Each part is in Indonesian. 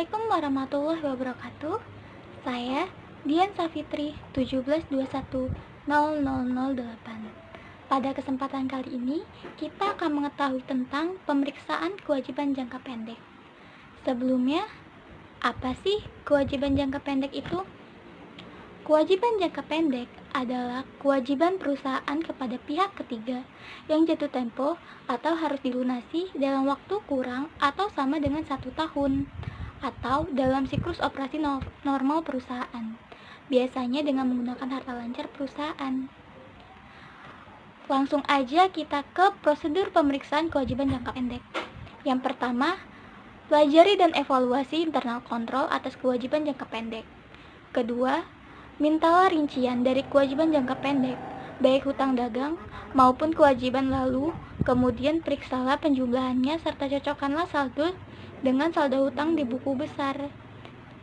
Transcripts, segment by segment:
Assalamualaikum warahmatullahi wabarakatuh. Saya Dian Safitri 17210008. Pada kesempatan kali ini, kita akan mengetahui tentang pemeriksaan kewajiban jangka pendek. Sebelumnya, apa sih kewajiban jangka pendek itu? Kewajiban jangka pendek adalah kewajiban perusahaan kepada pihak ketiga yang jatuh tempo atau harus dilunasi dalam waktu kurang atau sama dengan 1 tahun atau dalam siklus operasi normal perusahaan, biasanya dengan menggunakan harta lancar perusahaan. Langsung aja kita ke prosedur pemeriksaan kewajiban jangka pendek. Yang pertama, pelajari dan evaluasi internal kontrol atas kewajiban jangka pendek. Kedua, mintalah rincian dari kewajiban jangka pendek, baik hutang dagang maupun kewajiban lalu, kemudian periksalah penjumlahannya serta cocokkanlah saldo dengan saldo hutang di buku besar.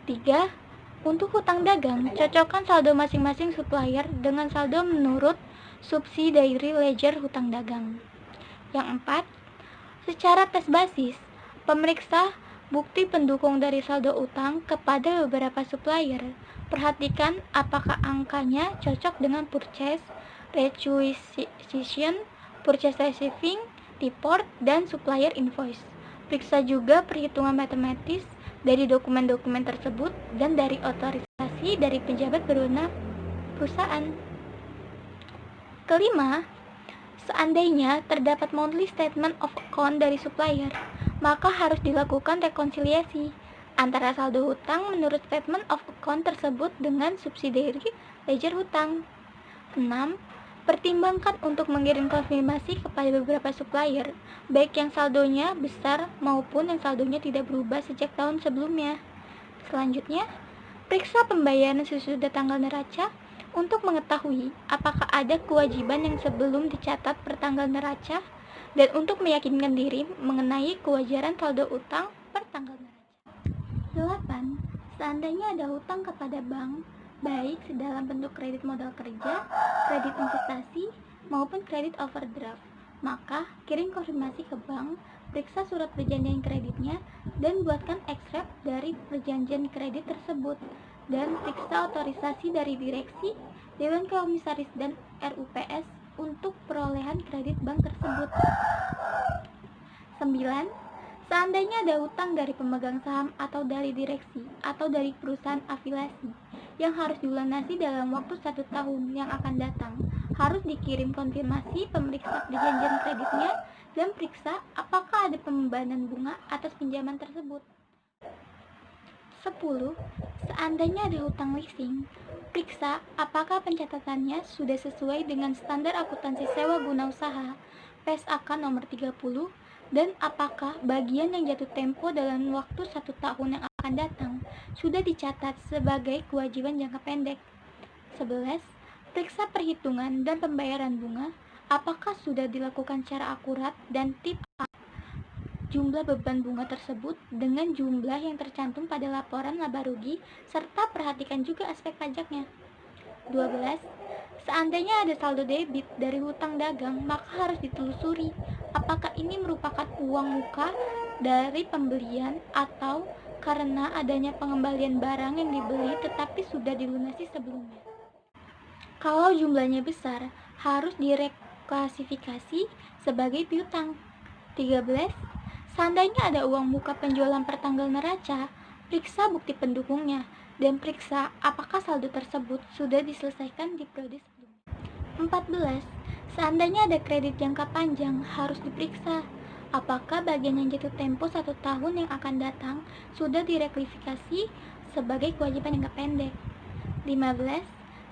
3. Untuk hutang dagang, cocokkan saldo masing-masing supplier dengan saldo menurut subsidiary ledger hutang dagang. Yang 4. Secara tes basis, pemeriksa bukti pendukung dari saldo utang kepada beberapa supplier. Perhatikan apakah angkanya cocok dengan purchase requisition, purchase receiving, report, dan supplier invoice. Periksa juga perhitungan matematis dari dokumen-dokumen tersebut dan dari otorisasi dari pejabat berwenang perusahaan. Kelima, seandainya terdapat monthly statement of account dari supplier, maka harus dilakukan rekonsiliasi antara saldo hutang menurut statement of account tersebut dengan subsidiary ledger hutang. 6. Pertimbangkan untuk mengirim konfirmasi kepada beberapa supplier, baik yang saldonya besar maupun yang saldonya tidak berubah sejak tahun sebelumnya. Selanjutnya, periksa pembayaran sesudah tanggal neraca untuk mengetahui apakah ada kewajiban yang sebelum dicatat per tanggal neraca dan untuk meyakinkan diri mengenai kewajaran saldo utang per tanggal neraca. 8. Seandainya ada hutang kepada bank, baik dalam bentuk kredit modal kerja, kredit investasi, maupun kredit overdraft, maka kirim konfirmasi ke bank, periksa surat perjanjian kreditnya, dan buatkan ekstrak dari perjanjian kredit tersebut, dan periksa otorisasi dari direksi, Dewan Komisaris, dan RUPS untuk perolehan kredit bank tersebut. 9. Seandainya ada hutang dari pemegang saham atau dari direksi atau dari perusahaan afiliasi yang harus dilunasi dalam waktu 1 tahun yang akan datang, harus dikirim konfirmasi pemeriksa perjanjian kreditnya dan periksa apakah ada pembebanan bunga atas pinjaman tersebut. 10. Seandainya ada hutang leasing, periksa apakah pencatatannya sudah sesuai dengan standar akuntansi sewa guna usaha PSAK nomor 30 dan apakah bagian yang jatuh tempo dalam waktu 1 tahun yang akan datang sudah dicatat sebagai kewajiban jangka pendek. 11. Periksa perhitungan dan pembayaran bunga, apakah sudah dilakukan secara akurat dan tip jumlah beban bunga tersebut dengan jumlah yang tercantum pada laporan laba rugi, serta perhatikan juga aspek pajaknya. 12. Seandainya ada saldo debit dari hutang dagang, maka harus ditelusuri apakah ini merupakan uang muka dari pembelian atau karena adanya pengembalian barang yang dibeli tetapi sudah dilunasi sebelumnya. Kalau jumlahnya besar, harus direklasifikasi sebagai piutang. 13. Seandainya ada uang muka penjualan per tanggal neraca, periksa bukti pendukungnya dan periksa apakah saldo tersebut sudah diselesaikan di periode sebelumnya. 14. Seandainya ada kredit jangka panjang, harus diperiksa apakah bagian yang jatuh tempo 1 tahun yang akan datang sudah direklasifikasi sebagai kewajiban jangka pendek. 15.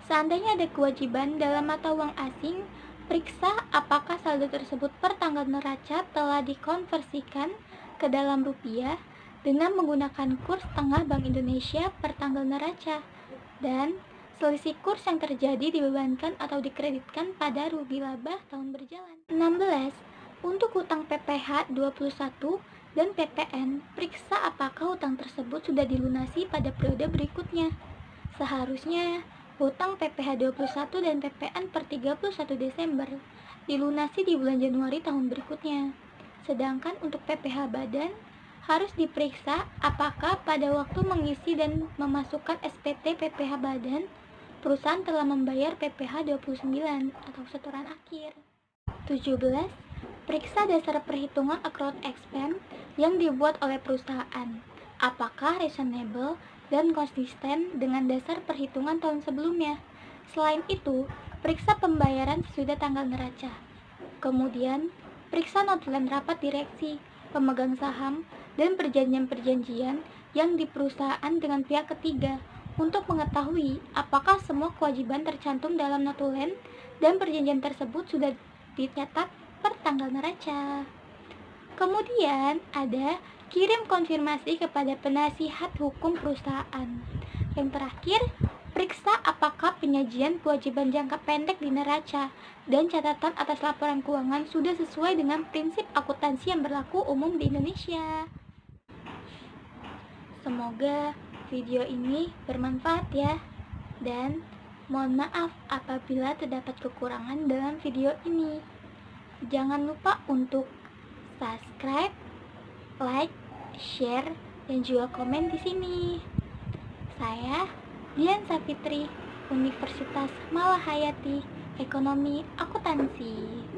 Seandainya ada kewajiban dalam mata uang asing, periksa apakah saldo tersebut per tanggal neraca telah dikonversikan ke dalam rupiah dengan menggunakan kurs tengah Bank Indonesia per tanggal neraca, dan selisih kurs yang terjadi dibebankan atau dikreditkan pada rugi laba tahun berjalan. 16. Untuk hutang PPh 21 dan PPN, periksa apakah hutang tersebut sudah dilunasi pada periode berikutnya. Seharusnya hutang PPh 21 dan PPN per 31 Desember dilunasi di bulan Januari tahun berikutnya. Sedangkan untuk PPh badan harus diperiksa apakah pada waktu mengisi dan memasukkan SPT PPh Badan, perusahaan telah membayar PPh 29 atau setoran akhir. 17. Periksa dasar perhitungan accrued expense yang dibuat oleh perusahaan. Apakah reasonable dan konsisten dengan dasar perhitungan tahun sebelumnya. Selain itu, periksa pembayaran sesudah tanggal neraca. Kemudian, periksa notulen rapat direksi, pemegang saham, dan perjanjian-perjanjian yang di perusahaan dengan pihak ketiga untuk mengetahui apakah semua kewajiban tercantum dalam notulen dan perjanjian tersebut sudah dicatat per tanggal neraca. Kemudian ada kirim konfirmasi kepada penasihat hukum perusahaan. Yang terakhir, periksa apakah penyajian kewajiban jangka pendek di neraca dan catatan atas laporan keuangan sudah sesuai dengan prinsip akuntansi yang berlaku umum di Indonesia. Semoga video ini bermanfaat ya, dan mohon maaf apabila terdapat kekurangan dalam video ini. Jangan lupa untuk subscribe, like, share, dan juga komen di sini. Saya Dian Safitri, Universitas Malahayati, Ekonomi Akuntansi.